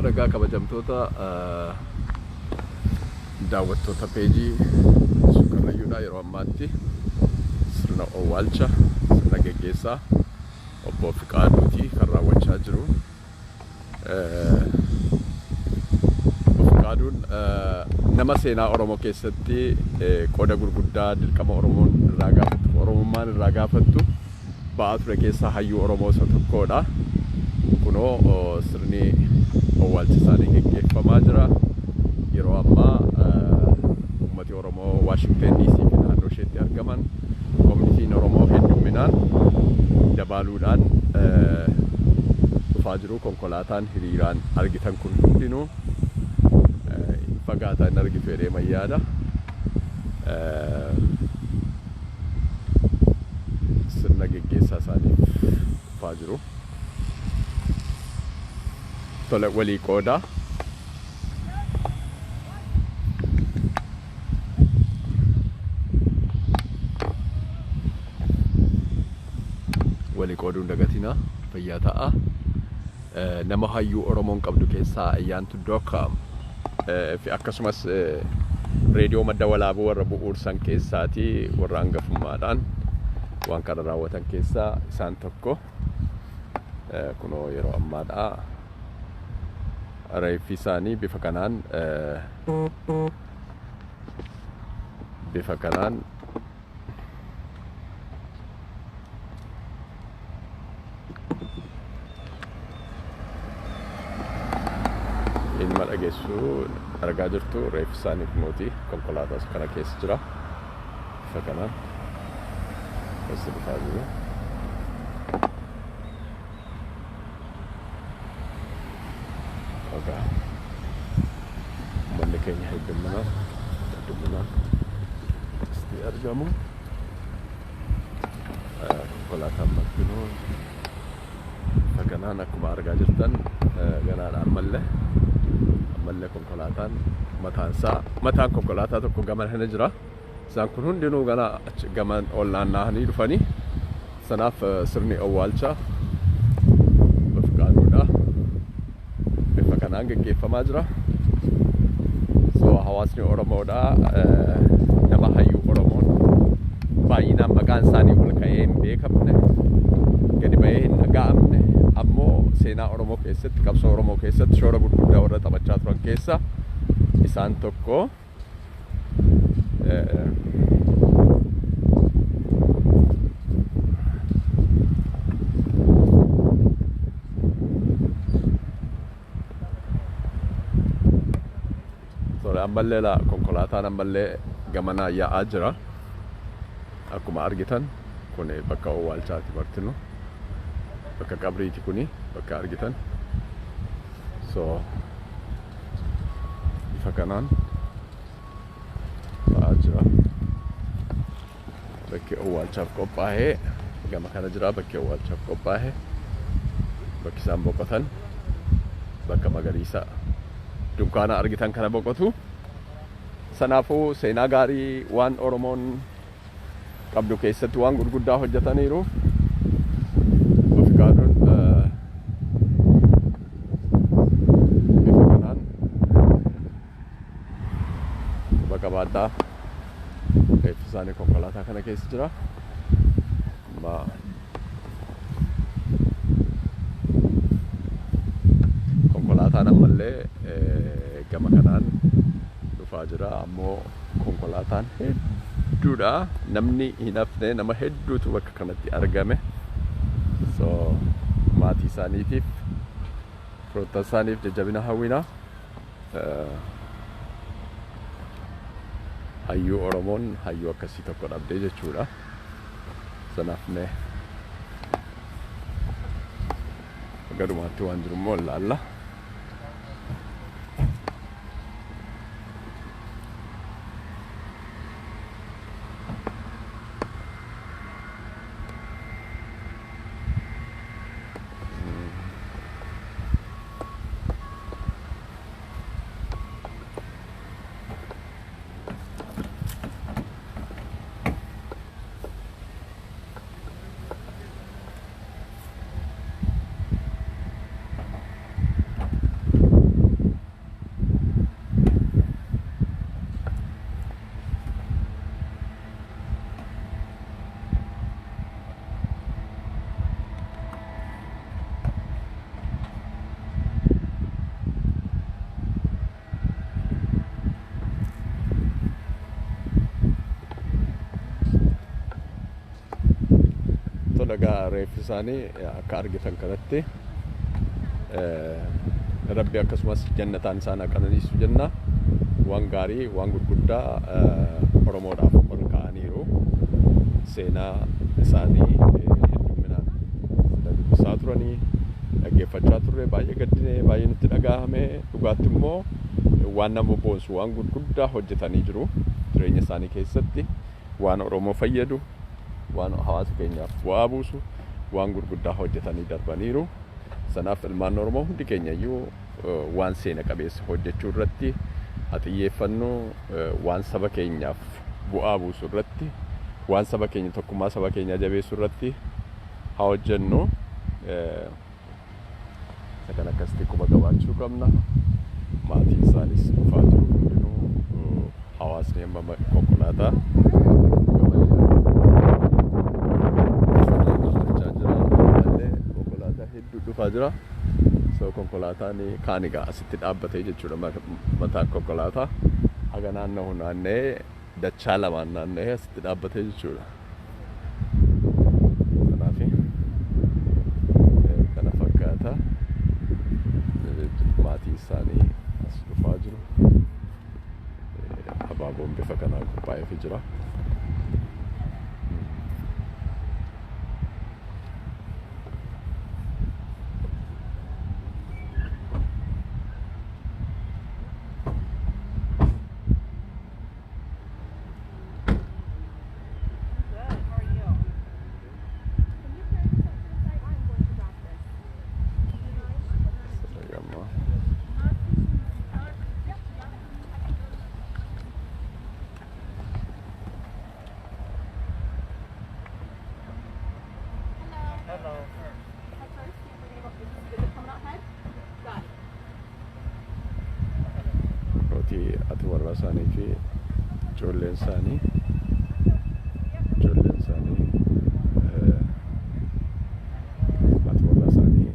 Ragaa kabajamtoota daawwattoota peejii Sukarrayyuudhaa yeroo ammaatti sirna Awwaalchaa sirna geggeessaa obbo Fiqaaduutii kan raawwachaa jiru. Obbo Fiqaaduun nama seenaa Oromoo keessatti qooda gurguddaa dirqama Oromummaan irraa gaafattu ba'aa ture keessaa hayyuu Oromoo isa tokkodha. Kunoo sirni Awwaalcha isaanii geggeeffamaa jira. Yeroo ammaa uummati Oromoo Waashingtan DC fi naannoo isheetti argaman koominitiin Oromoo hedduminaan dabaluudhaan dhufaa jiru. Konkolaataan hiriiraan argitan kun hundinuu fagaataa hin argitu jedhee mayyaada. Sirna geggeessaa isaaniif dhufaa jiru. Tole walii qooda. Walii qooduun dagatina fayyaa ta'a. Nama hayyuu Oromoon qabdu keessaa Ayyaantu Dookaa fi akkasumas reediyoo madda walaabuu warra bu'uursan keessaati warra hangafummaadhaan waan kana raawwatan keessaa isaan tokko. Kunoo yeroo ammaadhaa reeffi isaanii bifa kanaan ilma dhageessuu argaa jirtu. Reeffi isaanii kunuuti konkolaataa kana keessa jira. Bifa kanaan keessa dhufaa jiru. Manni keenya hedduminaan isti argamu. Konkolaataan martinuu bifa kanaan akkuma argaa jirtan ganaadha. Ammallee konkolaataan mataan konkolaataa tokko gama kana jira. Isaan kun hundinuu gama ol naanna'anii dhufanii sanaaf sirni Awwaalchaa Fiqaaduudha bifa kanaan geggeeffamaa jira. Hawaasni Oromoodhaa nama hayyuu Oromoon baay'inaan maqaan isaanii ol ka'ee hin beekamne, gadi ba'ee hin dhaga'amne, ammoo seenaa Oromoo keessatti, qabsoo Oromoo keessatti shoora gurguddaa warra taphachaa turan keessa isaan tokko. Ammallee konkolaataan ammallee gamanaa yaa'aa jira. Akkuma argitan kun bakka Awwaalchaati martinu. Bakka qabriiti kuni bakka argitan. Bifa kanaan ba'aa jira. Bakki Awwaalchaaf qophaa'ee gama kana jira. Bakki Awwaalchaaf qophaa'ee bakki isaan boqotan bakka magariisa dunkaana argitan kana boqotu. Sanaafuu seenaa gaarii waan Oromoon qabdu keessatti waan gurguddaa hojjetaniiru. Fiqaaduun bifa kanaan bakka baaddaa reeffi isaanii konkolaataa kana keessa jira. Konkolaataan ammallee gama kanaan dhufaa jira. Ammoo konkolaataan hedduudha. Namni hin hafne nama hedduutu bakka kanatti argame. Maatii isaaniitiif firoottan isaaniif jajjabina hawwina. Hayyuu Oromoon hayyuu akkasii tokko dhabdee jechuudha. Sanaaf gadumaatti waan jiru immoo ilaalla. egaa reeffi isaanii akka argitan kanatti rabbi akkasumas jannataan isaan qananiisu jenna. Waan gaarii waan gurguddaa Oromoodhaaf ol kaa'aniiru. Seenaa isaanii hedduminaan dubbisaa turanii dhaggeeffachaa turre baay'ee gaddine baay'ee nutti dhagahame. Dhugaatti immoo waan nama boonsu waan gurguddaa hojjetanii jiru jireenya isaanii keessatti waan Oromoo fayyadu waan hawaasa keenyaaf bu'aa buusu waan gurguddaa hojjetanii darbaniiru. Sanaaf ilmaan Oromoo hundi keenya iyyuu waan seena qabeessa hojjechuu irratti xiyyeeffannoo waan saba keenyaaf bu'aa buusu irratti waan saba keenya tokkummaa saba keenyaa jabeessuu irratti haa hojjennu. Sagan akkasitti quba qabaachuu qabna. Maatiin isaaniis dhufaa jiru hundinuu hawaasni amma konkolaataa hedduu dhufaa jira. So konkolaataan kaan egaa asitti dhaabbatee jechuudha mataan konkolaataa haga naanna'u naanna'ee dachaa lamaan naanna'ee asitti dhaabbatee jechuudha. Kanaaf kana fakkaata maatii isaanii as dhufaa jiru. Abaaboon bifa kanaan qophaa'eefii jira. Ati warra isaanii fi ijoolleen isaanii ati warra isaanii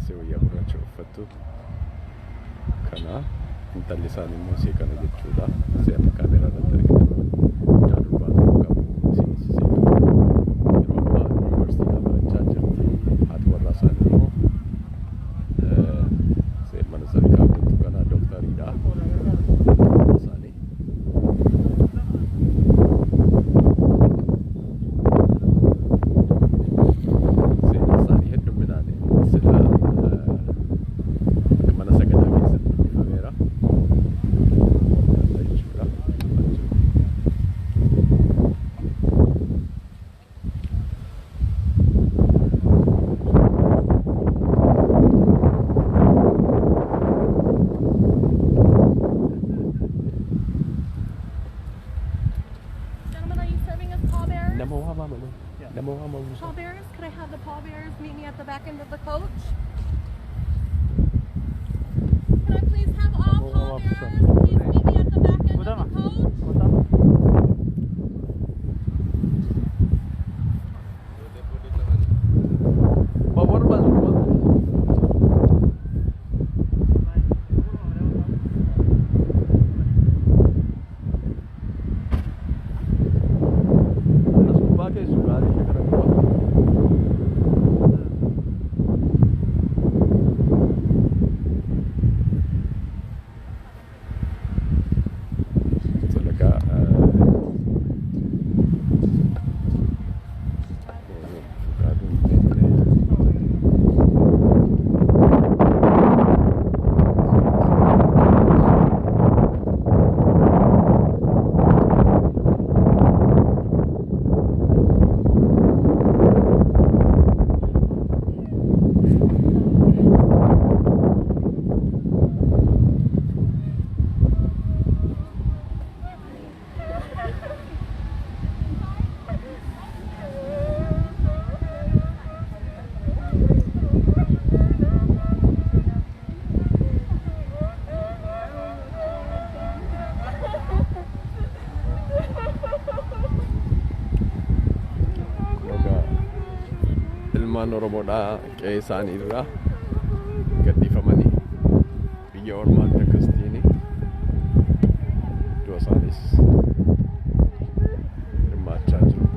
sewiyyaa gurraacha uffattu kana intalli isaanii immoo see kana jechuudha. Seera kaameeraa irratti arginu jaaduu baatu qabu see kana yeroo ammaa yuunivarsiitii barachaa jirti. Ati warra isaanii immoo see mana sadarkaa guutuu kana doktariidha. Pallbearers, could I have the pallbearers meet me at the back end of the coach? Can I please have all pallbearers please meet me at the back end of the coach? ilmaan Oromoodhaa qe'ee isaanii irraa gadhiifamanii biyya ormaatti akkasitiin iddoo isaanis hirmaachaa jiru.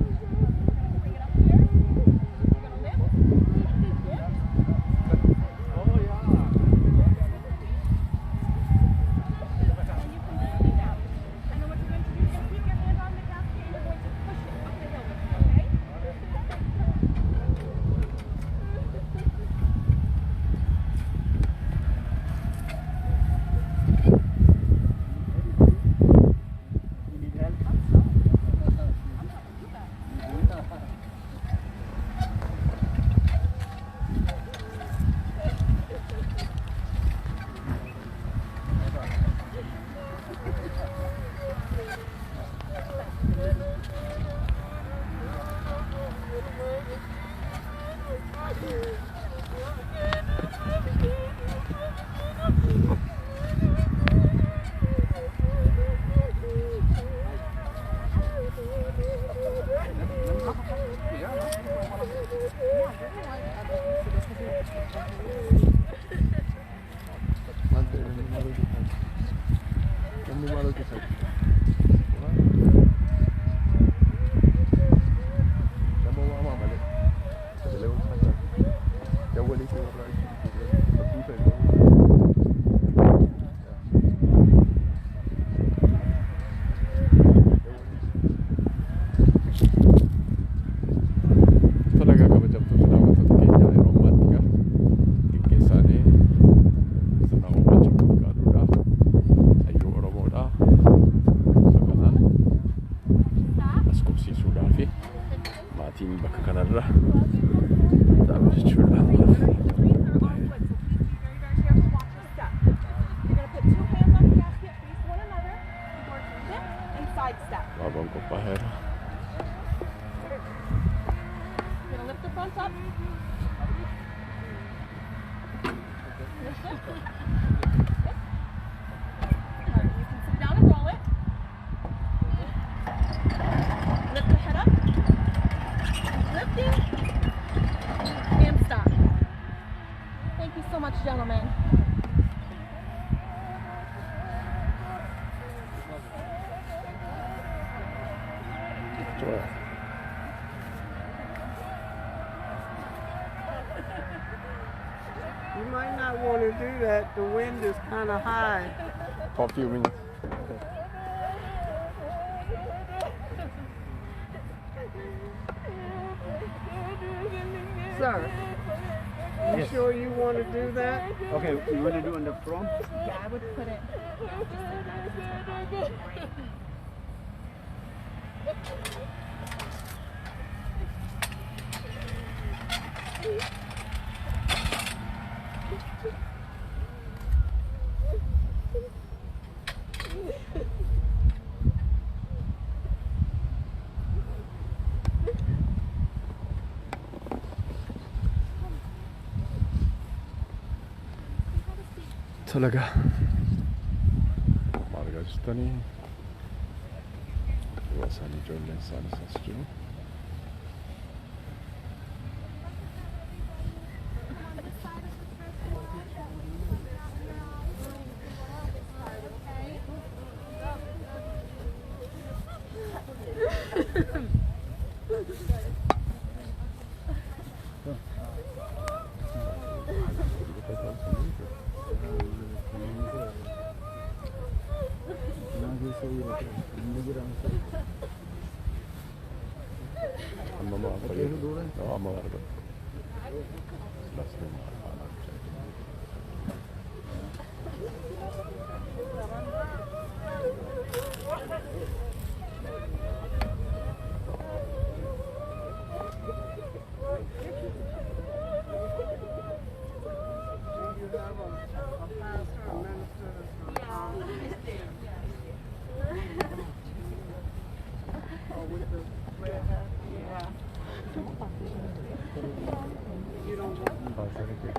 You might not want to do that. The wind is kind of high. For a few minutes. Sir, you sure you want to do that? Okay, you want to do on the front? Yeah, I would put it. Talaga. Marga jirtanii waa isaan ijoolleen isaanis as jiru.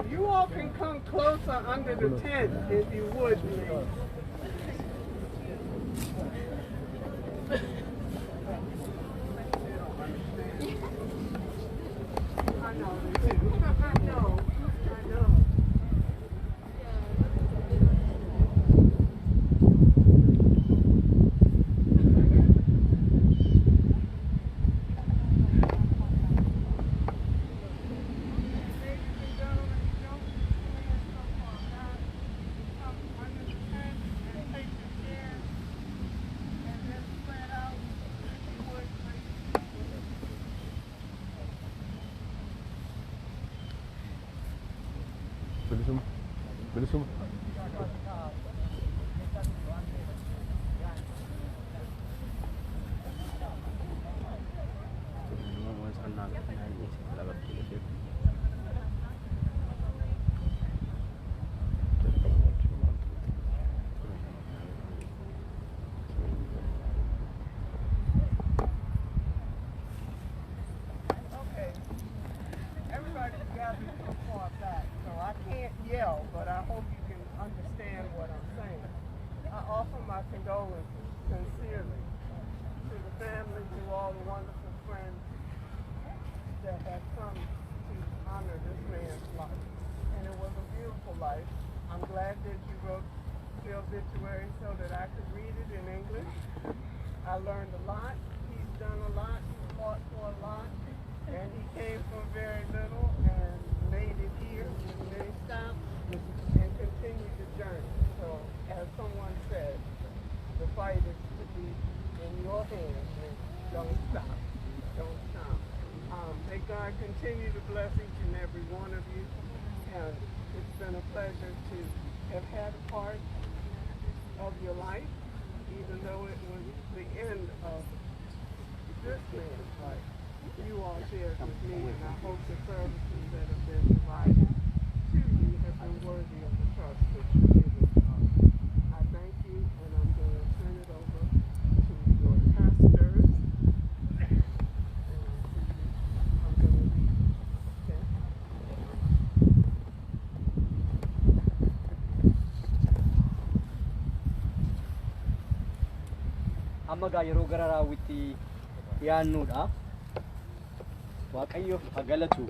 You all can come closer under the tent if you would, please. I know. I know. Bilisum. Everybody gather gotta be so far back, so I can't yell, but I hope you can understand what I'm saying. I offer my condolences sincerely to the family, to all the wonderful friends that have come to honor this man's life. And it was a beautiful life. I'm glad that you wrote the obituary so that I could read it in English. I learned a lot. He's done a lot. He fought for a lot. And he came from very little and made it here. And then he stopped and continued the journey. So, as someone said, the fight is to be in your hands. And don't stop. Don't stop. May God continue to bless each and every one of you. And it's been a pleasure to have had a part of your life, even though it was the end of this man's life. You all shared with me, and I hope the services that have been provided to you have been worthy of the trust that you give us. I thank you, and I'm going to turn it over to your pastors. And I'm going to read. Okay? Amma gaa yeroo gara raawwitti dhiyaannuudha. Waaqayyo haa galatu.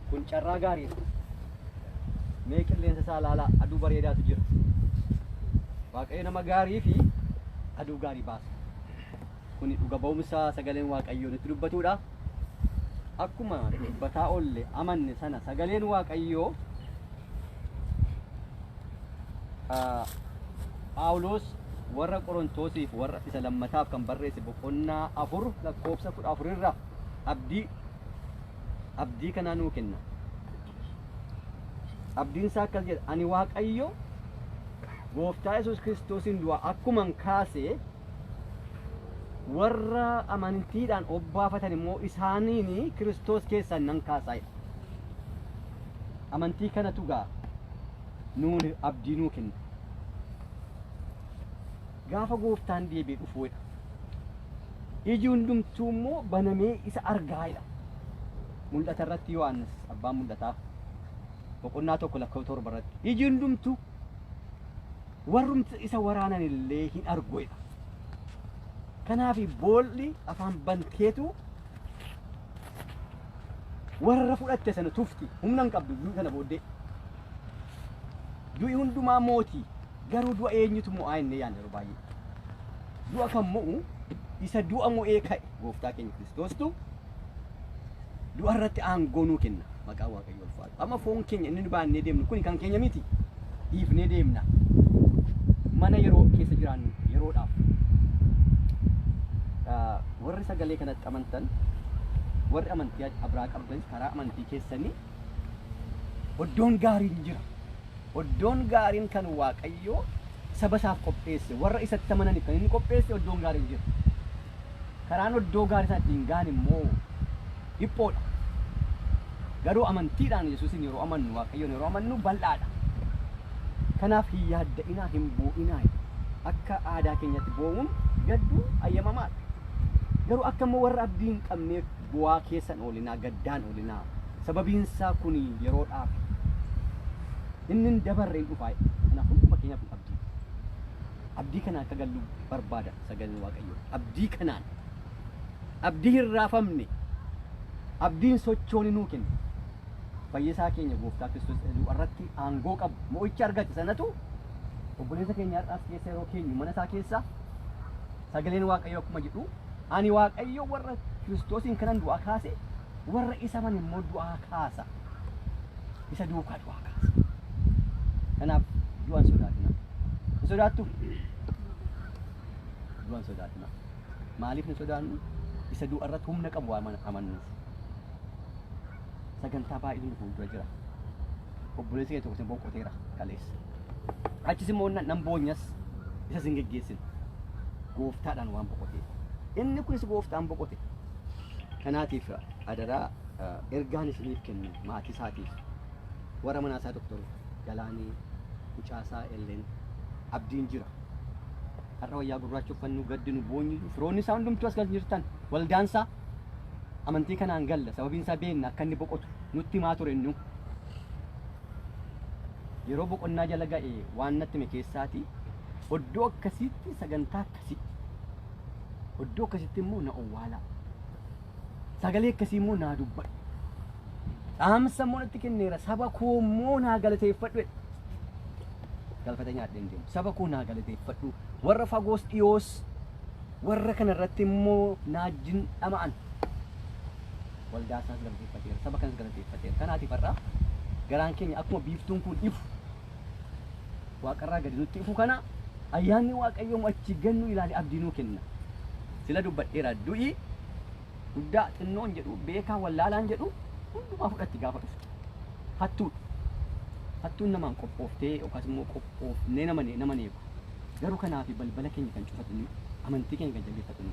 Kun carraa gaariidha. Mee qilleensa isaa ilaalaa aduu bareedaatu jira. Waaqayyo nama gaarii fi aduu gaarii baasa. Kuni dhuga ba'umsa sagaleen Waaqayyoo nutti dubbatudha. Akkuma dubbataa oolle amanne sana sagaleen Waaqayyoo Phaawulos warra Qorontosiif warra isa lammataaf kan barreesse boqonnaa 4 lakkoofsa 14 irraa abdii kanaa nuu kenna. Abdiin isaa akkas jedha, ani Waaqayyo Gooftaa Yesuus Kiristoosin du'a akkuman kaasee warra amantiidhaan obbaafatan immoo isaaniin Kiristoos keessaa nan kaasaa'edha. Amantii kanatu gaa nuun abdii nuu kenna. Gaafa Gooftaan deebi'ee dhufuudha. Iji hundumtuu immoo banamee isa argaa'edha. Mul'ata irratti Yohaannis abbaan mul'ataa boqonnaa 1 lakkoofsa 7 irratti iji hundumtuu warrumti isa waraanan illee hin arguudha. Kanaaf boolli afaan banteetu warra fudhatte sana tufti humna hin qabdu du'a kana booddee. Du'i hundumaa mootii garuu du'a eenyutu mo'aa inni yaadne yeroo baay'ee. Du'a kan mo'u isa du'a mo'ee ka'e Gooftaa keenya Kiristoostu du'a irratti aangoo nuu kenna. Maqaa Waaqayyoo ulfaatu. Amma foon keenya inni nu baannee deemnu kun kan keenya miti. Dhiifnee deemna. Mana yeroo keessa jiraannu yeroodhaaf. Warri sagalee kanatti amantan warri amantii abraa qabdan karaa amantii keessanii oddoon gaariin jira. Oddoon gaariin kan Waaqayyoo saba isaaf qopheesse warra isatti amananiif kan inni qopheesse oddoon gaariin jira. Karaan oddoo gaarii sana ittiin gaan immoo dhiphoodha. Garuu amantiidhaan Yesuusin yeroo amannu Waaqayyoon yeroo amannu bal'aadha. Kanaaf hin yaadda'inaa hin boo'inaa. Akka aadaa keenyatti boo'uun gadduu ayyamamaadha. Garuu akka immoo warra abdii hin qabneef bu'aa keessan oolinaa gaddaan oolinaa. Sababiin isaa kun yeroodhaaf. Inni dabarreen dhufaa. Kanaaf hunduma keenyaaf abdii. Abdii kanaan akka gallu barbaada sagaleen Waaqayyoo. Abdii kanaan abdii hin raafamne abdiin sochooni nuu kenna. Fayyisaa keenya Gooftaa Kiristoos irratti aangoo qabu mo'icha argate sanatu obboleessa keenya har'aas keessa yeroo keenyu mana isaa keessa sagaleen Waaqayyoo akkuma jedhu ani Waaqayyo warra Kiristoosin kanan du'aa kaase warra isa man immoo du'aa kaasa. Isa duukaa du'aa kaasa. Kanaaf du'an sodaatina. Sodaattu? Du'an sodaatina. Maaliif nu sodaannu? Isa du'a irratti humna qabu amannuuf. Sagantaa baay'een fuuldura jira. Obboleessi kee tokko sin boqoteera kaleessa. Achis immoo nan boonyas isa sin geggeessin. Gooftaadhaan waan boqotee. Inni kunis Gooftaan boqote. Kanaatiif adaraa ergaan isiniif kennu maatii isaatiif warra manaa isaa doktor Galaanii Mucaasaa Ellen abdiin jira. Har'a wayyaa gurraacha uffannu gaddinu boonyu firoonni isaa hundumtuu as kan jirtan waldaansaa amantii kanaan galla sababiin isaa beekna akka inni boqotu nutti himaa ture nu yeroo boqonnaa jala ga'e waan natti hime keessaati oddoo akkasitti sagantaa akkasii oddoo akkasitti immoo na owwaalaa sagalee akkasii immoo naa dubbadhu dhaamsa immoo natti kenneera saba koo immoo naa galateeffadhu galfata nyaadheen deemu saba koo naa galateeffadhu warra fagoos dhiyoos warra kana irratti immoo naajjin dhama'an waldaa isaas galateeffateera saba kanas galateeffateera kanaatiif har'a garaan keenya akkuma biiftuun kun ifu waaqarraa gadi nutti ifu kana ayyaanni waaqayyoo achi gannu ilaali abdii nuu kenna sila dubbadheera du'i guddaa xinnoon jedhu beekaa wallaalaan jedhu hundumaa fudhatti gaafa dhuftu hattuun namaan qophooftee yookaas immoo qophoofnee nama neeku garuu kanaafi balbala keenya kan cufatu amantii keenya kan jabeeffatu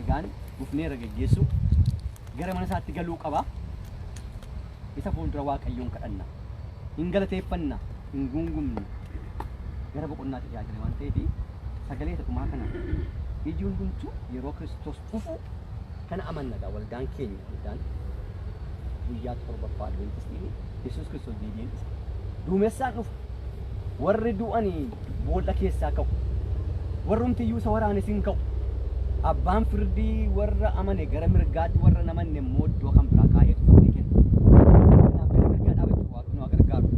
egaan dhufneera geggeessu gara mana isaatti galuu qaba isa fuuldura waaqayyoon kadhanna hin galateeffanna hin gungumne gara boqonnaatti tajaajila waan ta'eef sagalee dhumaa kana iji hundumtuu yeroo Kiristoos dhufu kana amannaadha waldaan keenya waldaan guyyaa torbaffaa Adventistii Yesuus Kiristoos deebi'ee dhufa duumessaan dhufa warri du'anii boolla keessaa ka'u warrumti iyyuu isa waraanes hin ka'u abbaan firdii warra amane gara mirgaatti warra namanne immoo iddoo kan biraa kaa'eetu firdii kenna kanaaf gara mirgaa dhaabachuu waaqni waa gargaaru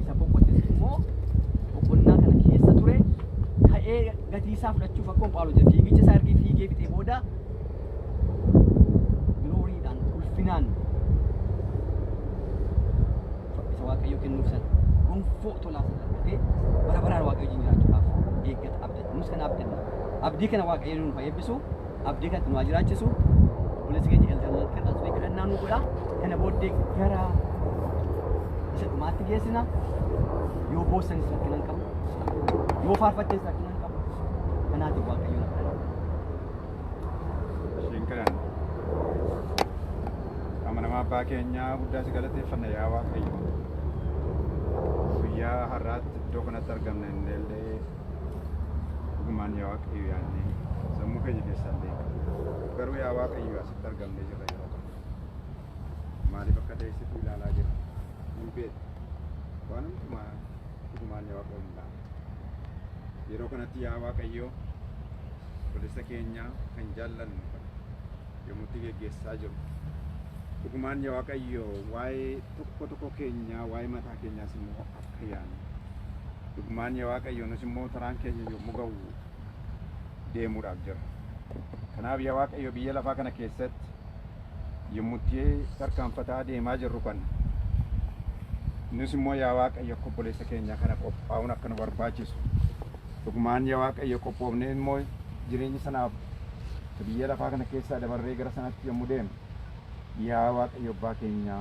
isa boqottes immoo boqonnaa kana keessa ture ka'ee gatii isaa fudhachuuf akkuma Phaawulos jedhe fiigicha isaa erga fiigee fixee booda gilooriidhaan ulfinaan isa waaqayyo kennuuf sana gonfoo tolaa sana argatee bara baraan waaqayyo jiraachuudhaaf eeggata abdata nus kana abdanna abdii kana waaqayyo nuuf eebbisu abdii kana nu jiraachisu obboleessi keenya eldaman kan asii kadhannaa nu godha kana booddee gara isa dhumaatti geessina yoo boossanis rakkinan qabu yoo faarfattes rakkinan qabu kanaatiif waaqayyo na kadhadha isheen kadhanna amanamaa abbaa keenyaa guddaa si galateeffanna yaa waaqayyo guyyaa har'aatti iddoo kanatti argamna illee dhugumaan yaa waaqayyo yaadne sammuu keenya keessaan beeka garuu yaa waaqayyo asitti argamnee jirra yeroo kana maaliif akka ta'esitu ilaalaa jira hin beekne waan hundumaa dhugumaan yaa waaqayyo hin laala yeroo kanatti yaa waaqayyo obboleessa keenya kan jaallannu yommutti geggeessaa jiru dhugumaan yaa waaqayyo waa'ee tokko keenyaa waa'ee mataa keenyaas immoo akka yaadne dhugumaan yaa waaqayyo nus immoo taraan keenya yommuu ga'u deemuudhaaf jira kanaaf yaa waaqayyo biyya lafaa kana keessatti yommutti tarkaanfataa deemaa jirru kan nus immoo yaa waaqayyo akka obboleessa keenya kana qophaa'uun akka nu barbaachisu dhugumaan yaa waaqayyo qophoofnee immoo jireenya sanaaf biyya lafaa kana keessaa dabarree gara sanatti yommuu deemnu yaa waaqayyo abbaa keenya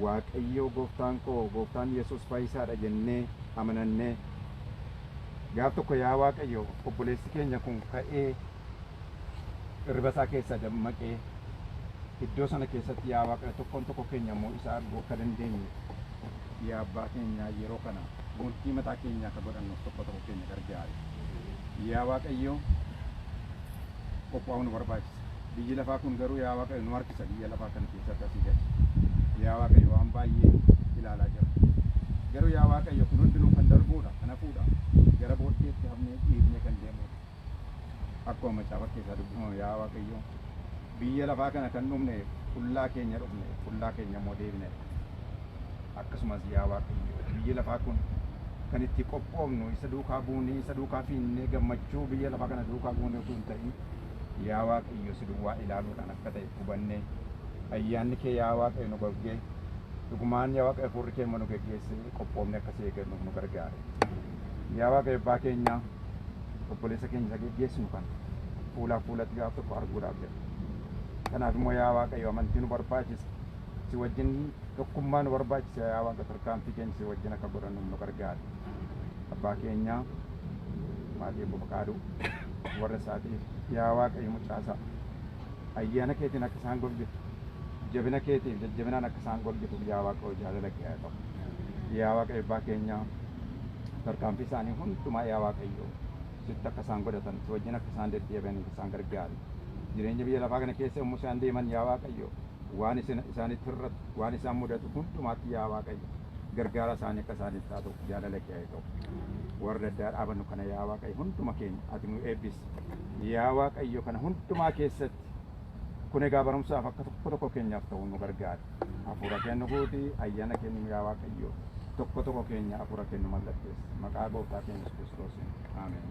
waaqayyo gooftaan koo gooftaan Yesuus fayyisaadha jennee amanannee gaaf tokko yaa waaqayyo obboleessi keenya kun ka'ee irba isaa keessa dammaqee iddoo sana keessatti yaa waaqayyo tokkoon tokko keenya immoo isa arguu akka dandeenye yaa abbaa keenya yeroo kana gontii mataa keenya akka godhannuuf tokko keenya gargaare yaa waaqayyo qophaa'uu nu barbaachisa biyyi lafaa kun garuu yaa waaqayyo nu harkisa biyya lafaa kana keessatti asii gadi yaa waaqayyo waan baay'ee ilaalaa jira garuu yaa waaqayyo kun hundinuu kan darbuudha kan hafuudha gara booddeetti hafnee dhiibnee kan deemudha akkuma macaafa keessaa dubbifamu yaa waaqayyo biyya lafaa kana kan dhumne qullaa keenya dhufne qullaa keenya immoo deebine akkasumas yaa waaqayyo biyyi lafaa kun kan itti qophoofnu isa duukaa buunee isa duukaa fiinnee gammachuu biyya lafaa kana duukaa buunee utuu hin ta'in yaa waaqayyo si duwwaa ilaaluudhaan akka ta'e hubannee ayyaanni kee yaa waaqayyo nu gorgee dhugumaan yaa waaqayyo fuurri kee nu geggeesse qophoofne akka si eeggannuuf nu gargaare yaa waaqayyo abbaa keenya obboleessa keenya isa geggeessinu kan fuulaa fuulatti gaaf tokko arguudhaaf jedha kanaaf immoo yaa waaqayyo amantii nu barbaachisa si wajjin tokkummaa nu barbaachisa yaa waaqa tarkaanfii keenya si wajjin akka godhannuuf nu gargaare abbaa keenya maatii obbo Fekadu warra isaatiif yaa waaqayyo mucaasaa ayyaana keetiin akka isaan golgitu jabina keetiif jajjabinaan akka isaan golgituuf yaa waaqayyo jaalala kee haa ta'u yaa waaqayyo abbaa keenya tarkaanfii isaanii hundumaa yaa waaqayyo sitti akka isaan godhatan si wajjin akka isaan deddeebi'aniif isaan gargaari jireenya biyya lafaa kana keessa yommuu isaan deeman yaa Waaqayyo waan isaanitti irratti waan isaan mudatu hundumaatti yaa Waaqayyo gargaara isaanii akka isaaniif taatu jaalala kee haa ta'u. Warra daddaa dhaabannu kana yaa Waaqayyo hunduma keenya ati nu eebbisi. Yaa Waaqayyo kana hundumaa keessatti kun egaa barumsaaf akka tokko tokko keenyaaf ta'u nu gargaara. Hafuura kennu guuti ayyaana kennu yaa Waaqayyo tokko tokko keenya hafuura kennu mallatteessa. Maqaa gooftaa keenya Yesuus Kiristoosiin. Ameen.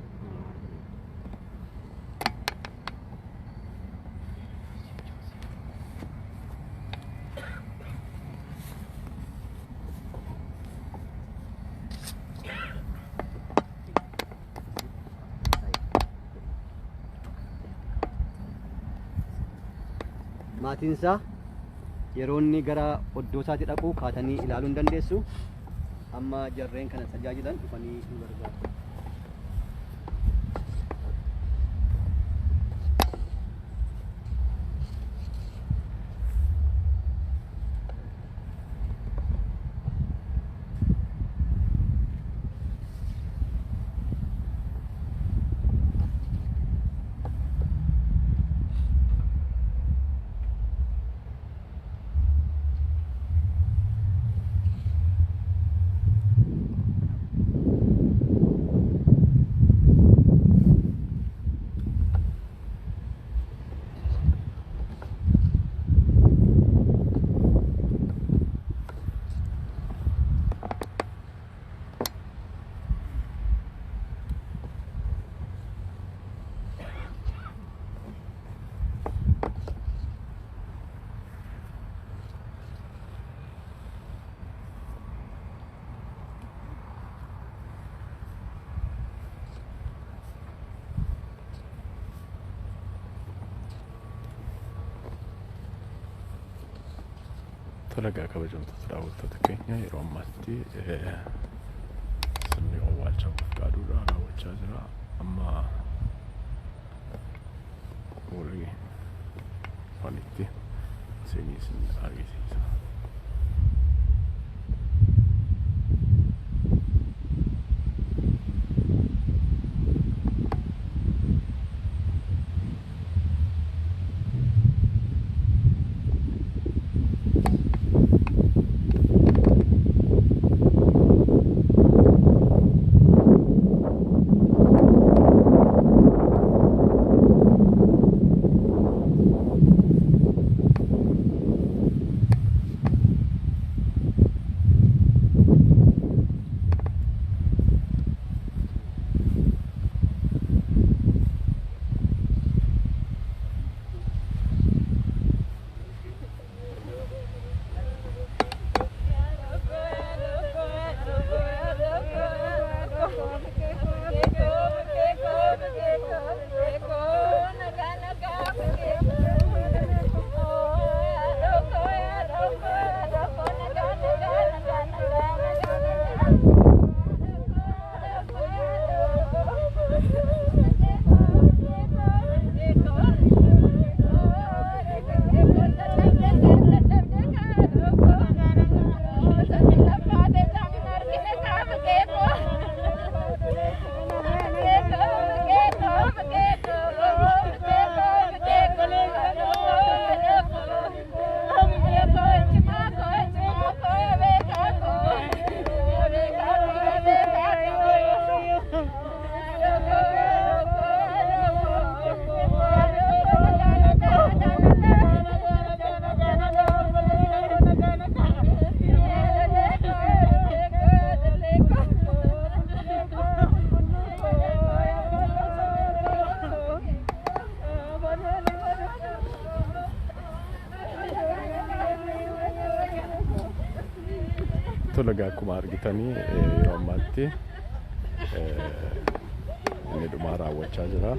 Maatinsa yeroo inni gara oddoo isaatti dhaqu kaatanii ilaaluu hin dandeessu. Amma jarreen kana tajaajilan dhufanii nu gargaaru. Talagaa kabajamtoota daawwattoota keenya yeroo ammaatti sirni awwaalchaa Fiqaaduudhaa raawwachaa jira. Amma walii walitti seenii isin argisiisa. Tolagaa akkuma argitanii yeroo ammaatti inni dhumaa raawwachaa jira.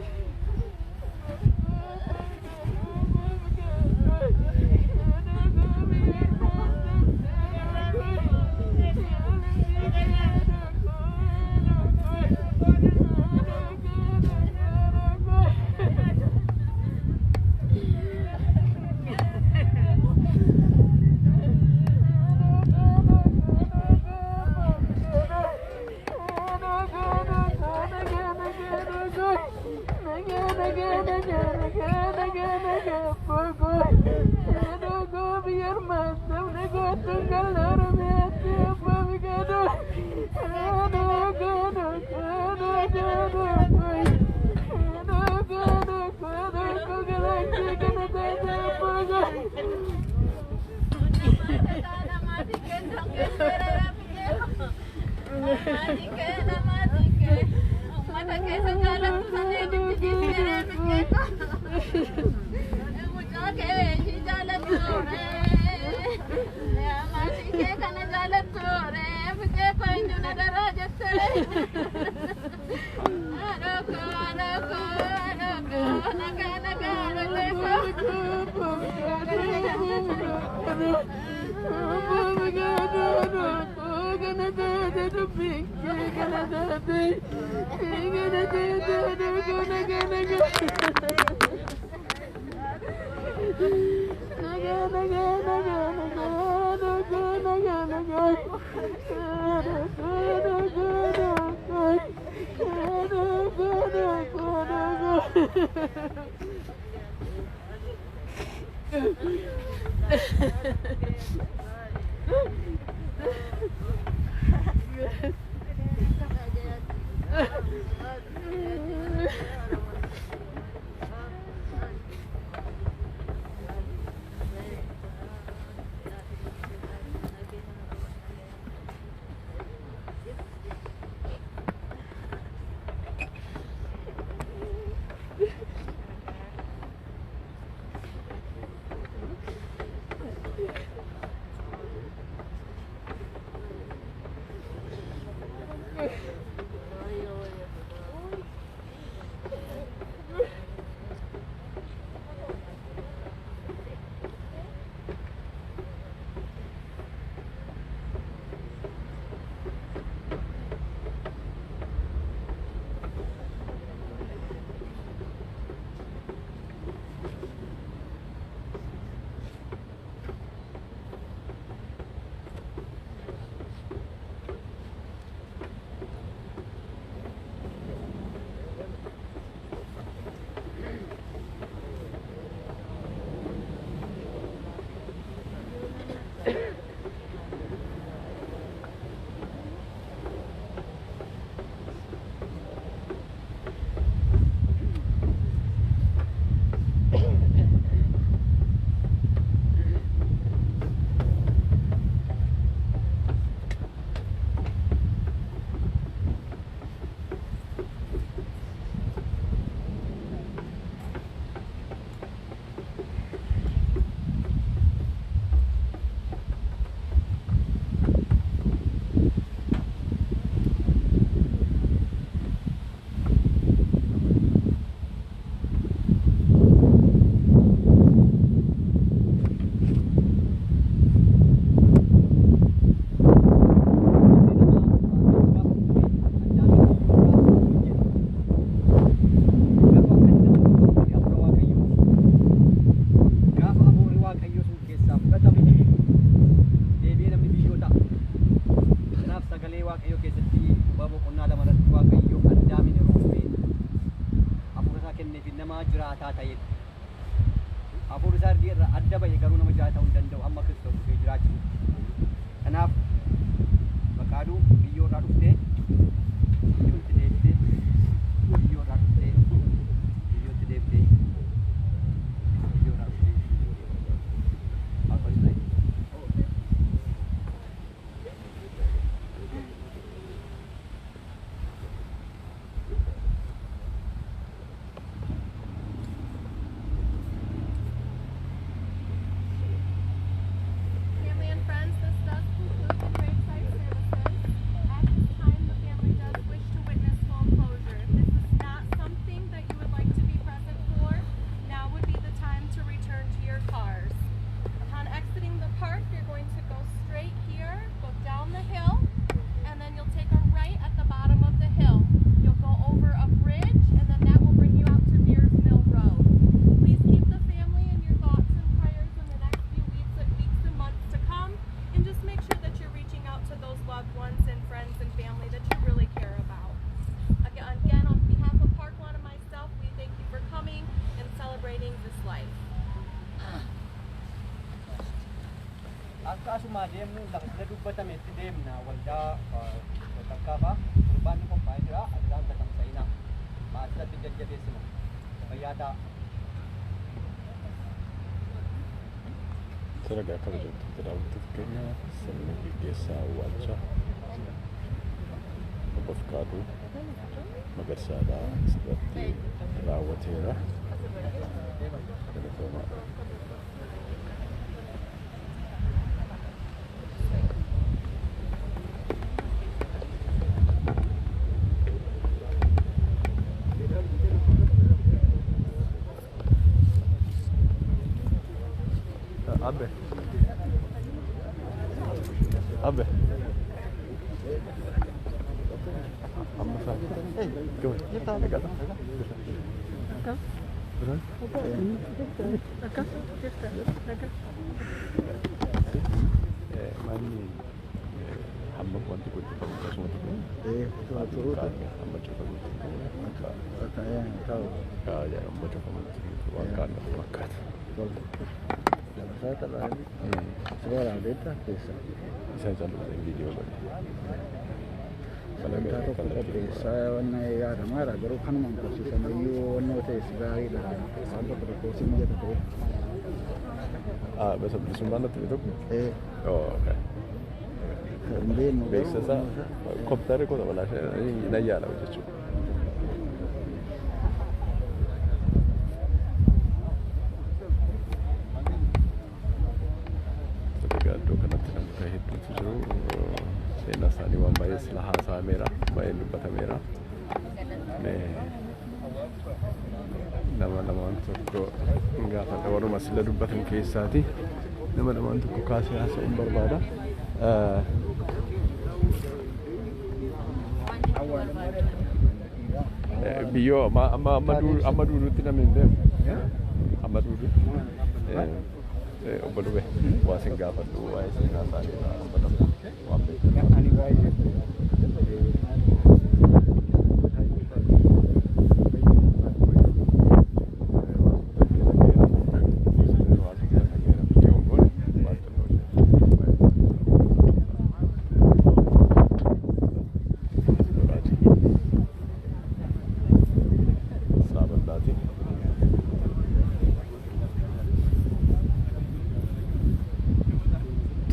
Akkasuma deemnu lafa sila dubbatametti deemna waldaa takkaafaa qurbaanni qophaa'ee jira addaan tatamsa'ina maatirratti jajjabeessina fayyaa ta'a. Sadarkaa kabajamtoota daawwattoota keenya sirna gaggeessaa awwaalchaa obbo Fekadu Magarsaadha asirratti raawwateera. Abbe. Abbe. Amma sa. Hey, go. Fekadu. Betul? Mani hamba wanti kun semua tu. Betul. Hamba cuba. Saya tahu. Ya, hamba cuba. Makan. Saya tak lagi. Sekarang beta desa. Saya selalu buat video bagi. Kalau saya warna ya ramai lah. Baru kan mampu sih. Sampai you warna saya sebagai lah. Sampai berkosi macam tu. Besok di Sumbangan tu itu? Oh, okay. Kemudian biasa saya komputer ko tak boleh. Ini naya lah macam tu. Sena sani wan baye silaha sa mera baye dubbata mera nama tokko gaafa waruma sila dubbatan keessaati nama tokko kaasee haasa'uun barbaada. Biyyoo amma duuduutti namni hin deemu. Amma duudu obbo Dube waa sin gaafadhu waa'ee seenaa isaanii irraa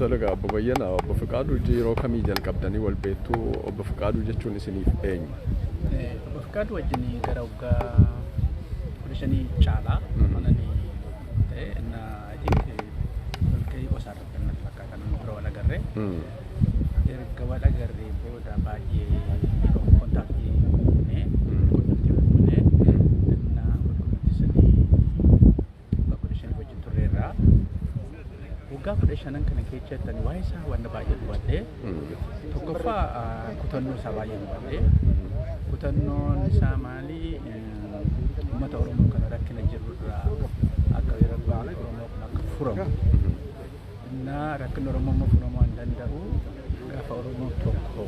Talaga obbo Bayyana obbo Fekadu yeroo kamii jalqabdanii wal beektu obbo Fekadu jechuun isiniif eenyu? Obbo Fekadu wajjin gara waggaa 15 caalaa mananii ta'e na walgahii gosaarra kan fakkaatan bira wal agarree erga wal agarree booda baay'ee kontaaktii qunnamtii na qunnamtiisanii waggaa 15 wajjin turreerraa waggaa 15 kana keessatti waa'ee isaa waan baay'ee hubadhee tokkoffaa kutannoo isaa baay'ee hubadhee kutannoon isaa maali uummata Oromoo kana rakkina jirurraa akka Oromoo kun akka furamu na rakkina Oromoo furamuu hin danda'u gaafa Oromoo tokko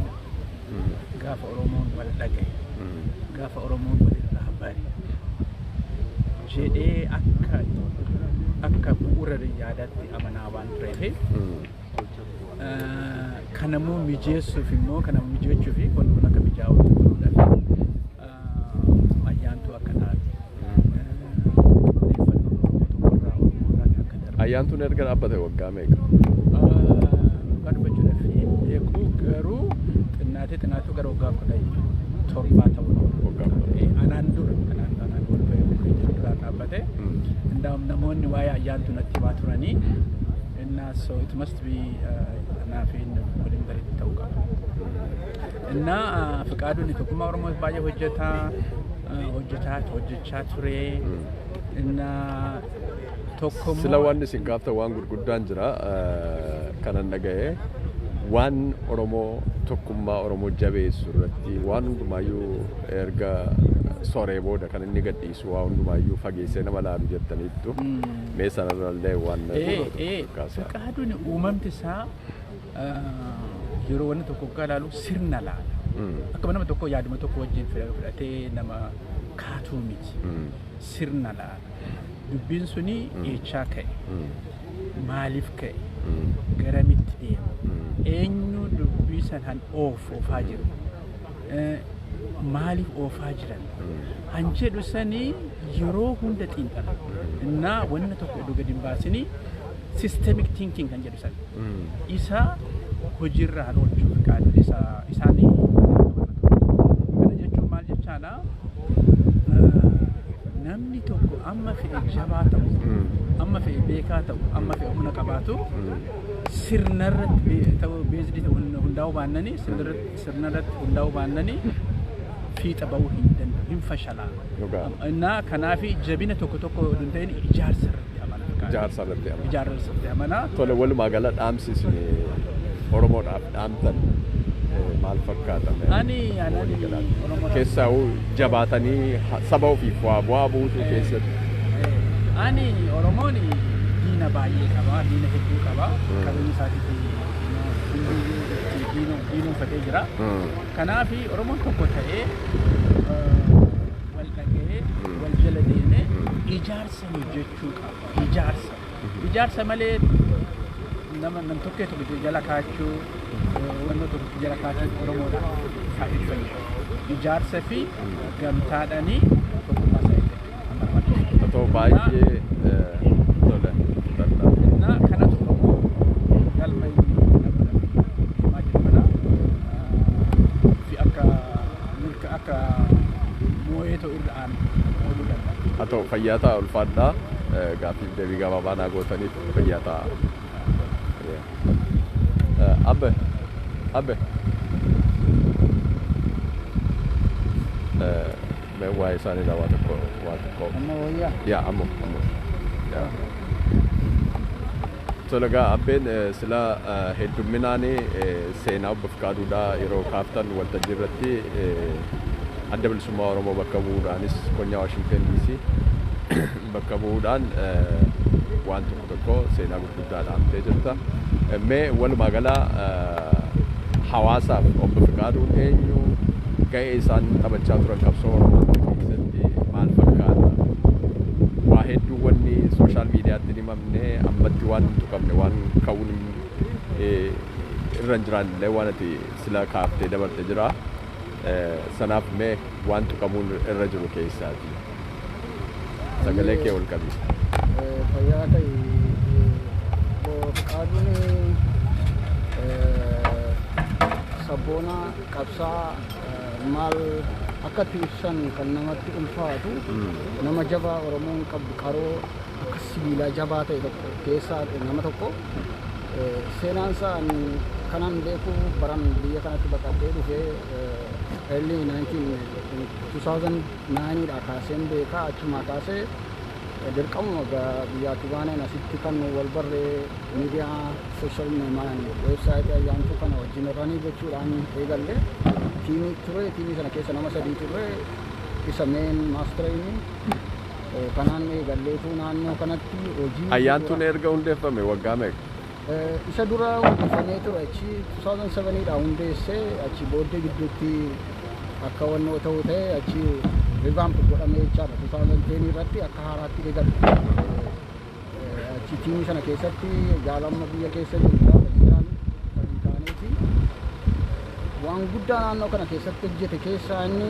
gaafa Oromoon wal dhagaye gaafa Oromoon walirraa bari jedhee akka bu'uura yaadaatti amanaa waan tureef kanammoo mijeessuuf immoo kanammoo mijeechuuf wanti kun akka mijaa'u godhuudhaaf ayyaantu akka taate ayyaantuun erga dhaabbate waggaa meeqa? Waggaa dubbachuudhaaf beekuu garuu xinnaatu gara waggaa 17 ta'uu anaan dura dhaabbate namoonni waa'ee ayyaantu natti himaa turanii so it must be naafin waliin bareedu ta'uu qaba. Fekaaduun tokkummaa Oromoo baay'ee hojjechaa ture. Tokkummaa sila waan isin gaafta waan gurguddaan jira kanan dhaga'ee waan Oromoo tokkummaa Oromoo jabeessu irratti waan hundumaayyuu erga soree booda kan inni gadhiisu waa hundumaayyuu fageessee nama laalu jettaniittu mee sanarrallee waan Fekaaduun uumamti isaa yeroo wanni tokko ilaalu sirna laala. Akkuma nama tokko yaaduma tokko wajjin fudhatee nama kaatuu miti sirna laala. Dubbiin suni eechaa ka'e maaliif ka'e garamitti deema eenyu dubbii san oofaa jiru maaliif oofaa jiran han jedhu sanii yeroo hunda xiinxala innaa wanna tokko iddoo gadi hin baasinii systemic thinking kan jedhu san isa hojiirra oolchuu Fekaaduun isaanii kana namni tokko amma fe'e jabaa ta'u amma fe'e beekaa ta'u amma fe'e humna qabaatu sirnarratti ta'u beesdi hundaa'uu baannanii sirnarratti hundaa'uu baannanii fiixa ba'uu hin danda'u hin fashalaa. Innaa kanaafi jabina tokko tokko danda'in ijaarsa irratti amana. Tole walumaa gala dhaamsisni Oromoodhaaf dhaamtan maal fakkaatame? Ani keessaa jabaatanii saba ofiif waa bu'aa buusuu keessatti. Ani Oromoon diina baay'ee qaba, diina hedduu qaba. Qabeenya isaatiif diinuunfatee jira. Kanaafi Oromoon tokko ta'ee wal dhaga'ee wal jala deemee ijaarsa hojjechuu qaba. Ijaarsa malee nam tokkee tokko jala kaachuu wantoota tokko jala kaachuu Oromoodhaaf faayidaa. Ijaarsa fi gamtaadhaanii tokkummaa isaa eeggatu. Otoo baay'ee tole. Innaa kanatu Oromoo galma inni himaa jiru kana fi akka moo'eetoo irra aanu ooluu danda'a. Haa ta'u fayyaa ta'a ulfaadhaa gaaffiif deebii gabaabaa naa gootaniif fayyaa ta'a. Abbe waa'ee isaaniidha waa tokko. Amma wayyaa? Yaa ammoo. Tole egaa abbeen sila heddumminaan seenaa obbo Fiqaaduudhaa yeroo kaaftan waltajjii irratti adda bilisummaa Oromoo bakka bu'uudhaanis konyaa Waashingten DC bakka bu'uudhaan waan tokko seenaa gurguddaa dhaamtee jirta. Mee walumaa gala hawaasaaf obbo Fiqaaduun eenyu ga'ee isaan taphachaa turan qabsoo Oromoo keessatti maal fakkaata? Waa hedduu wanni sooshaal miidiyaatti himamne ammatti waan hin tuqamne waan ka'uun irra hin jiraanne waan ati sila kaaftee dabarte jira. Sanaaf mee waan tuqamuun irra jiru keessaati. Sagalee kee ol qabi. Fayyaa ta'e Fiqaaduun sabboona qabsaa maal akka ibsan kan namatti ulfaatu nama jabaa Oromoon qabdu qaroo akka sibiilaa jabaa ta'e tokko keessaa nama tokko seenaan isaa kanan beeku baran biyya kanatti baqatee dhufee early 2009 dha kaaseen beekaa achumaa kaasee dirqamuma biyyaatti baaneen asitti kan wal barree miidiyaa sooshaal miidiyaa weebsaayitii ayyaantuu kana wajjin irranii gochuudhaan eegalle tiimii sana keessa nama 3 turre isa meen maastereeni kanaan eegalleetu naannoo kanatti hojii ayyaantuun erga hundeeffame waggaa meeqa? Isa dura hundeeffamee ture achi 2007 dha hundeessee achi booddee gidduutti akka wannoo ta'u ta'e achi revamp godhamee jechaadha 2010 irratti akka haaraatti eegalle achi tiimii sana keessatti jaalamma biyya keessa jirudha taaneeti waan guddaa naannoo kana keessatti hojjete keessaa inni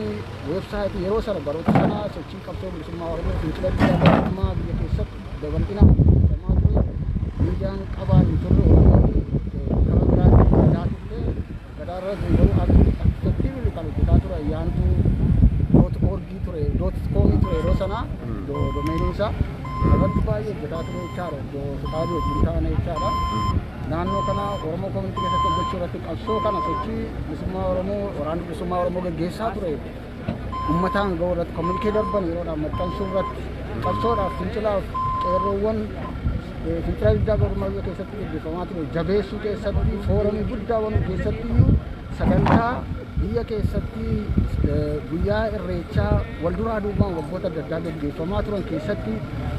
weebsaayitii yeroo sana baroota sanaa sochii qabsoo bilisummaa Oromoo fincila bilisummaa biyya keessatti dabal'inaan hojjetamaa ture miidiyaan qabaa hin turre kama biraatti gadaa turte gadaarra garuu aktiivili kan hojjetaa ture ayyaantuu .org ture .com ture yeroo sana domeeniin isaa irratti baay'ee hojjetaa ture jechaadha Fiqaaduu wajjin taane jechaadha. Naannoo kana Oromoo koominitii keessatti hojjechuu irratti qabsoo kana sochii bilisummaa Oromoo waraana bilisummaa Oromoo gaggeessaa ture uummataan ga'uu irratti kominikee darban yeroodhaan maxxansuu irratti qabsoodhaaf fincilaaf qeerroowwan fincila diddaa gabrummaa biyya keessatti gaggeeffamaa ture jabeessuu keessatti foorumii guddaawwan keessatti sagantaa biyya keessatti guyyaa irreechaa wal duraa duubaan waggoota adda addaa gaggeeffamaa turan keessatti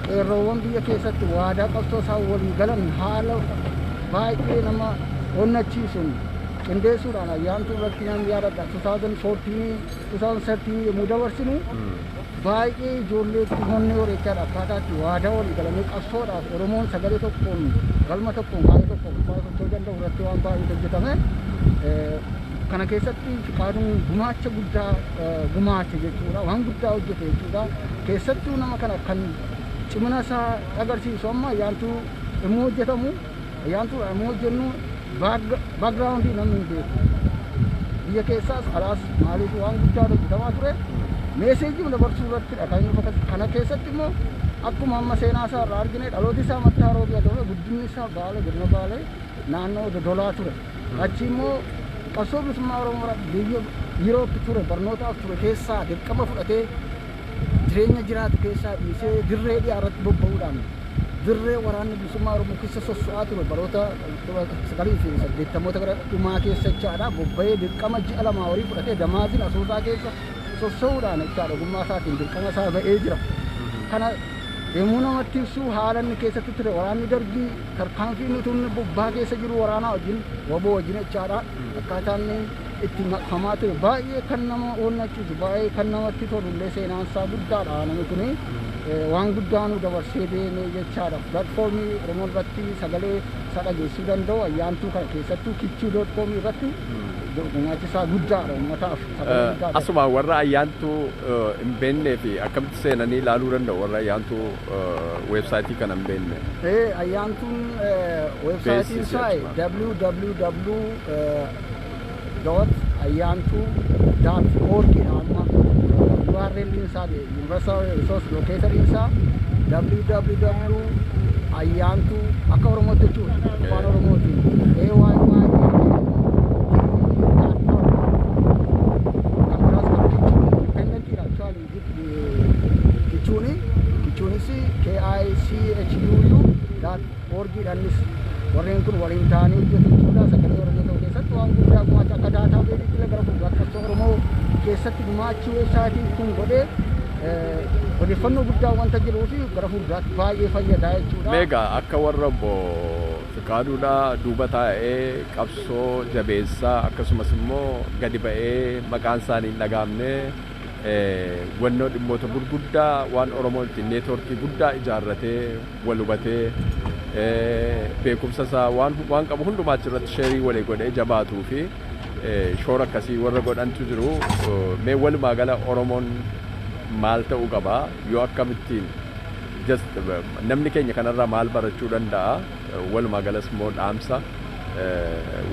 qeerroowwan biyya keessatti waadaa qabsoo isaan waliin galan haala baay'ee nama onnachiisuun qindeessuudhaan ayyaantuu irratti namni yaadadha 2013 yommuu dabarsinu baay'ee ijoolleetti honnee irreechaadha akkaataatti waadaa walii galanii qabsoodhaaf Oromoon sagalee tokkoon galma tokkoon baay'ee tokkoon socho'uu danda'u irratti waan baay'ee hojjetame. Kana keessatti Fiqaaduun gumaacha guddaa gumaache jechuudha waan guddaa hojjete jechuudha keessattuu nama kana kan cimina isaa agarsiisu amma ayyaantuu immoo hojjetamu ayyaantuu immoo hojjennu backgroundii namni hin beeku biyya keessaas alaas maaliif waan guddaa hojjetamaa ture meeseejii dabarsuu irrattidha kan inni fakkaatu. Kana keessatti immoo akkuma amma seenaa isaa irraa argine dhalooti isaa mattaa roobii haa ta'u guddinni isaa Baalee godina Baalee naannoo Dodolaa ture. Achi immoo qabsoo bilisummaa Oromoo biyya Yuroopi ture barnootaaf ture keessaa dirqama fudhatee jireenya jiraatu keessaa dhiisee dirree dhiyaa irratti bobba'uudhaan dirree waraanni bilisummaa Oromoo keessa sosso'aa ture baroota 1980 gara dhumaa keessa jechaadha. Bobba'ee dirqama ji'a lamaa horii fudhatee Damaaziin Asoosaa keessa sosso'uudhaan jechaadha ogummaa isaatiin dirqama isaa ba'ee jira. Kana yommuu namatti ibsu haala inni keessatti ture waraanni darbii tarkaanfii nuti bobbaa keessa jiru waraanaa wajjin waboo wajjin jechaadha. Akkaataan itti maqfamaa ture baay'ee kan nama onnachiisu baay'ee kan namatti tolu illee seenaan isaa guddaadha. Namni kun waan guddaa nu dabarsee deeme jechaadha. Platformii Oromoo irratti sagalee isaa dhageessuu danda'u ayyaantuu kana keessattuu kichuu.com irratti gumaachi isaa guddaadha uummataaf. Asuma warra ayyaantuu hin beeknee fi akkamitti seenanii ilaaluu danda'u warra ayyaantuu weebsaayitii kana hin beekne. Ayyaantuun weebsaayitiin isaa www.ayyaantuu.org amma URL isaa universal resource locator isaa www.ayyaantuu akka Oromootti jechuudha afaan Oromootiin kichuunis KICHUU.org dhanis warreen kun waliin ta'anii hojjetu jechuudha. Sagalee Oromoo ta'uu keessatti waan guddaa gumaacha akka daataa beeksisa gara fuulduraatti qabsoo Oromoo keessatti gumaachi weebsaayitiin kun godhee odeeffannoo guddaa wanta jiruu fi gara fuulduraatti baay'ee fayyadaa jechuudha. Meegaa akka warra obbo Fiqaaduudha duuba taa'ee qabsoo jabeessaa akkasumas immoo gadi ba'ee maqaan isaanii hin dhagaamne wannoo dhimmoota gurguddaa waan Oromoon ittiin neetwoorkii guddaa ijaarratee wal hubatee beekumsa isaa waan qabu hundumaa achirratti sheerii walii godhee jabaatuu fi shoora akkasii warra godhantu jiru. Mee walumaa gala Oromoon maal ta'uu qaba yoo akkamittiin namni keenya kanarraa maal barachuu danda'a walumaa galas immoo dhaamsa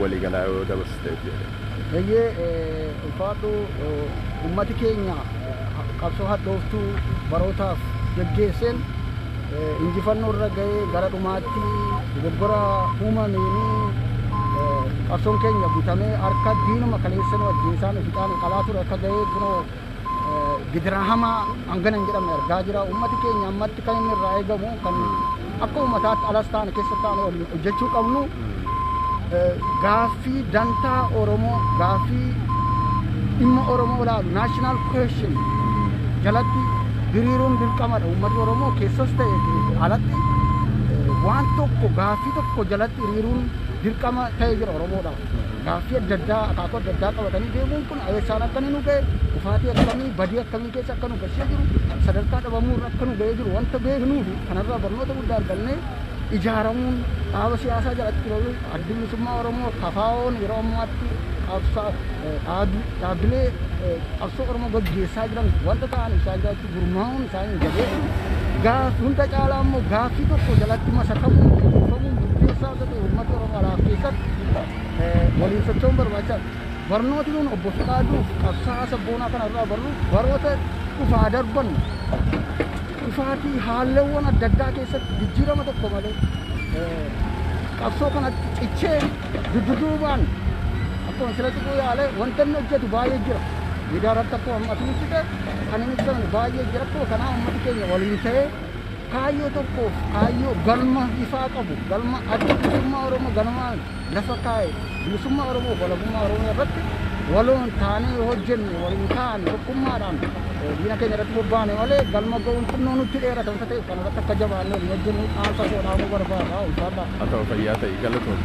walii galaa yoo dabarsitee jedhe. Ulfaadhu ummati keenya qabsoo hadhooftuu barootaaf geggeesseen injifannoo irra ga'ee gara dhumaatti dogoggora uumameen qabsoon keenya butamee harka diinuma kaleessanuu ajjeesaan fixaan qalaa ture akka ga'ee kunoo gidiraa hamaa hangana hin jedhamne argaa jira. Ummati keenya ammatti kan inni irraa eegamu kan akka ummataatti alas taane keessa taane waliin hojjechuu qabnu gaaffii dantaa Oromoo gaaffii dhimma Oromoo ilaalu national question jalatti hiriiruun dirqamadha. Uummatni Oromoo keessas ta'e alatti waan tokko gaaffii tokko jalatti hiriiruun dirqama ta'ee jira Oromoodhaaf. Gaaffii adda addaa akaakuu adda addaa qabatanii deemuun kun aweessaan akka nu ga'e kufaatii akkamii badii akkamii keessa akka nu gashee jiru sadarkaa dhabamuu irra akka nu ga'ee jiru wanta beeknuu fi kanarraa barnoota guddaa argannee ijaaramuun dhaaba siyaasaa jalatti jiru adda bilisummaa Oromoo KFO'n yeroo ammaatti dhaabbilee qabsoo Oromoo gaggeessaa jiran wanta ta'an isaan jalatti gurmaa'uun isaanii jabee gaaffii hunda caalaa immoo gaaffii tokko jalatti masakamuun dhuunfamuun murteessaa ta'e uummata Oromoo alaaf keessatti waliin socho'uun barbaachisaadha. Barnooti nuun obbo Fiqaaduuf qabsaa'aa sabboonaa kanarraa barru baroota dhufaa darban dhufaatii haalawwan adda addaa keessatti jijjiirama tokko malee qabsoo kanatti cichee dudduubaan akkuma sila xiqqoo yaale wanta inni hojjetu baay'ee jira. Miidiyaa irratti akkuma ammatti nutti ta'e kan inni ibsamu baay'ee jira. Akkuma kanaa uummati keenya waliin ta'ee kaayyoo tokkoof kaayyoo galma ifaa qabu galma adda bilisummaa Oromoo galma lafa kaa'e bilisummaa Oromoo walabummaa Oromoo irratti waloon taanee hojjenne waliin kaa'an tokkummaadhaan diina keenya irratti bobbaane malee galma ga'uun xinnoo nutti dheerata wanta ta'eef kan irratti akka jabaannee waliin hojjennu dhaamsa godhaamuu barbaada ulfaadha. Haa ta'u fayyaa ta'e galatoon.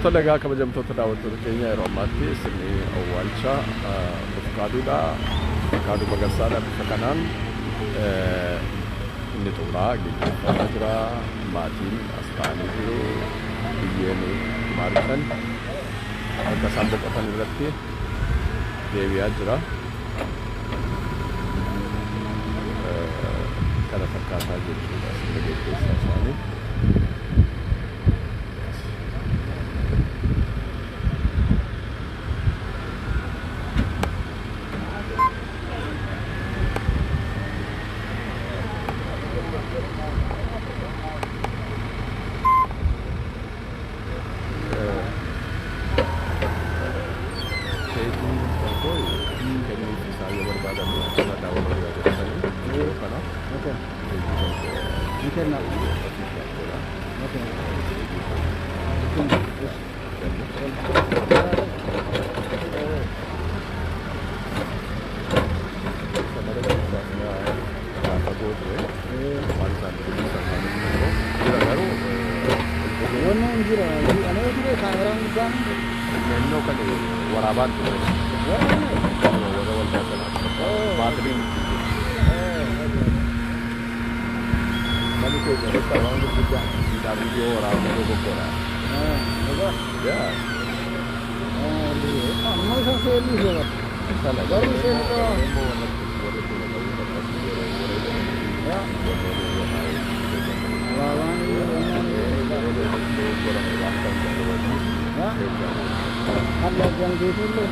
Tola egaa kabajamtoota daawwattoota keenya yeroo ammaatti sirni awwaalchaa Fekaaduudha. Fekaduu Magarsaadha bifa kanaan inni xumuraa gaggeeffamaa jira. Maatiin as ta'anii jiru. Biyyeen maarisan akka isaan boqotan irratti deebi'aa jira. Kana fakkaataa jechuudha sirna gaggeessaa isaanii. Wannan jira, ana jira kameraan isaan. Naannoo kan waraabaan ture. Warra waldaa sana. Baatiriin. Namni koo irratti waan gurguddaa midhaan biyyoo waraabaa goggoora. Yaa. Amma isa seelii jira. Sana Garuu seelii Ada yang di dulu.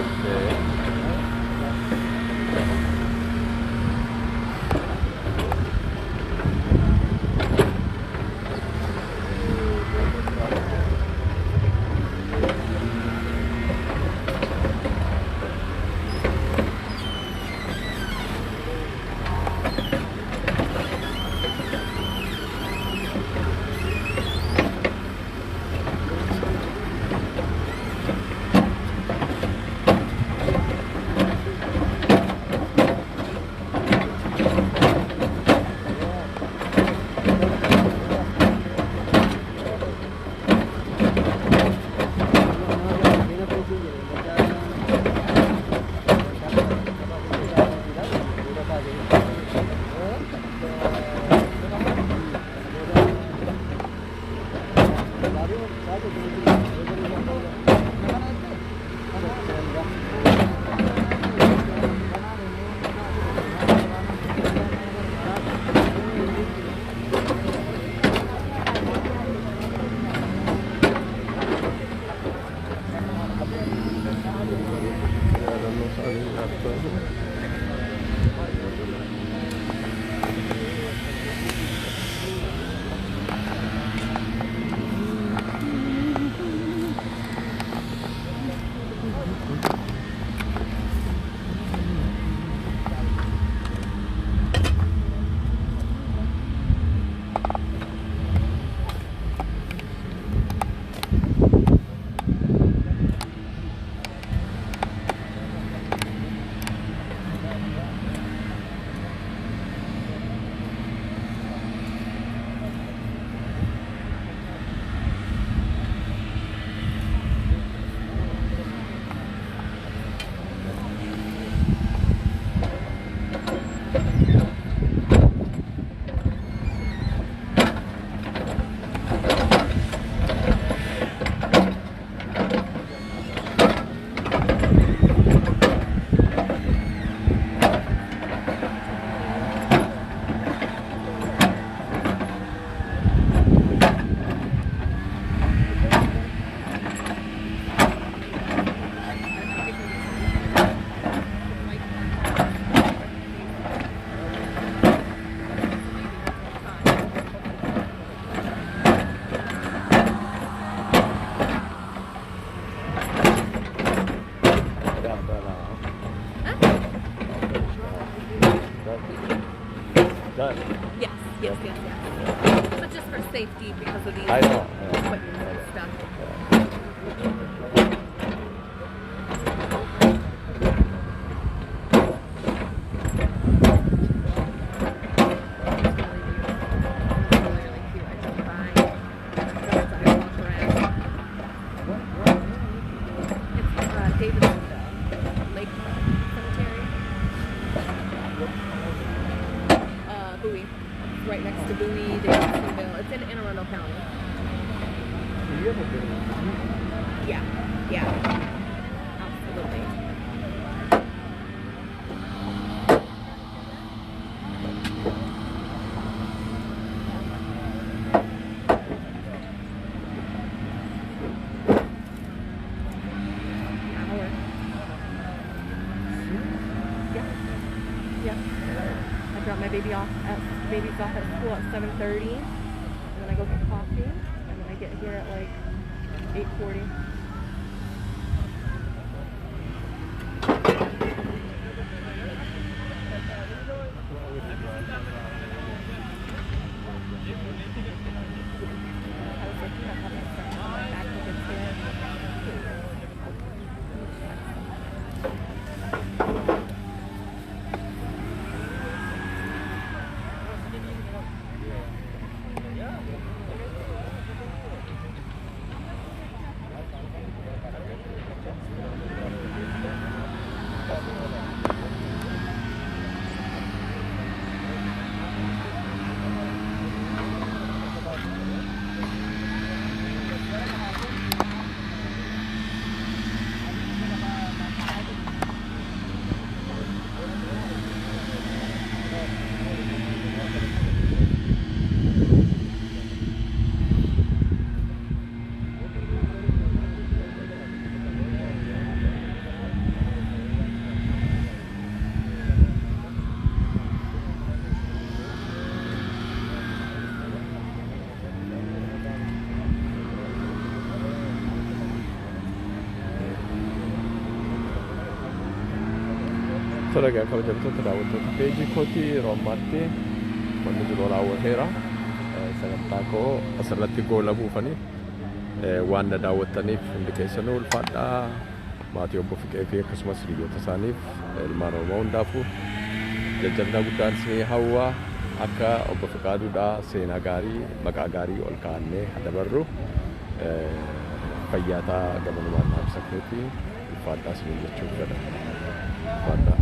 done. Yes, yes, yes, yes. But just for safety because of these I know. equipment and stuff. Right next to Bowie, Davidsonville. It's in Anne Arundel County. Yeah, yeah. Absolutely. Hour. Yeah. Yeah. I drop my baby's off at school at 7:30, and then I go get coffee, and then I get here at like 8:40. Tolega kabajamtoota daawwattoota peejii kootii yeroo ammaatti wanni jiru raawwateera. Sagantaa koo asirratti goola buufanii waan na daawwattaniif hundi keessanuu ulfaadhaa. Maatii obbo Fiqee fi akkasumas hiriyoota isaaniif ilmaan Oromoo hundaafuu jajjabina guddaan isinii hawwaa. Akka obbo Fiqaaduudhaa seenaa gaarii maqaa gaarii ol kaa'annee dabarru fayyaataa gabanumaan dhaamsa kootii ulfaadhaa isinii jechuuf fedha. Ulfaadhaa.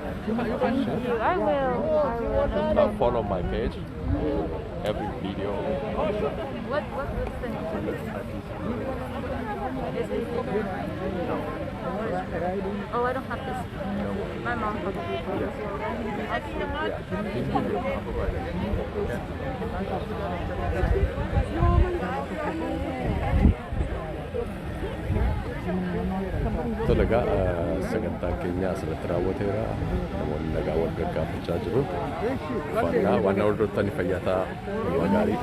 I will. Now follow my page. Every video. What's the Oh, I don't have this. My mom probably Talaga sagantaa keenya asirratti raawwateera. Namoonni nagaa wal gaggaafachaa jiru. Waan hordoftan fayyaataa gaarii.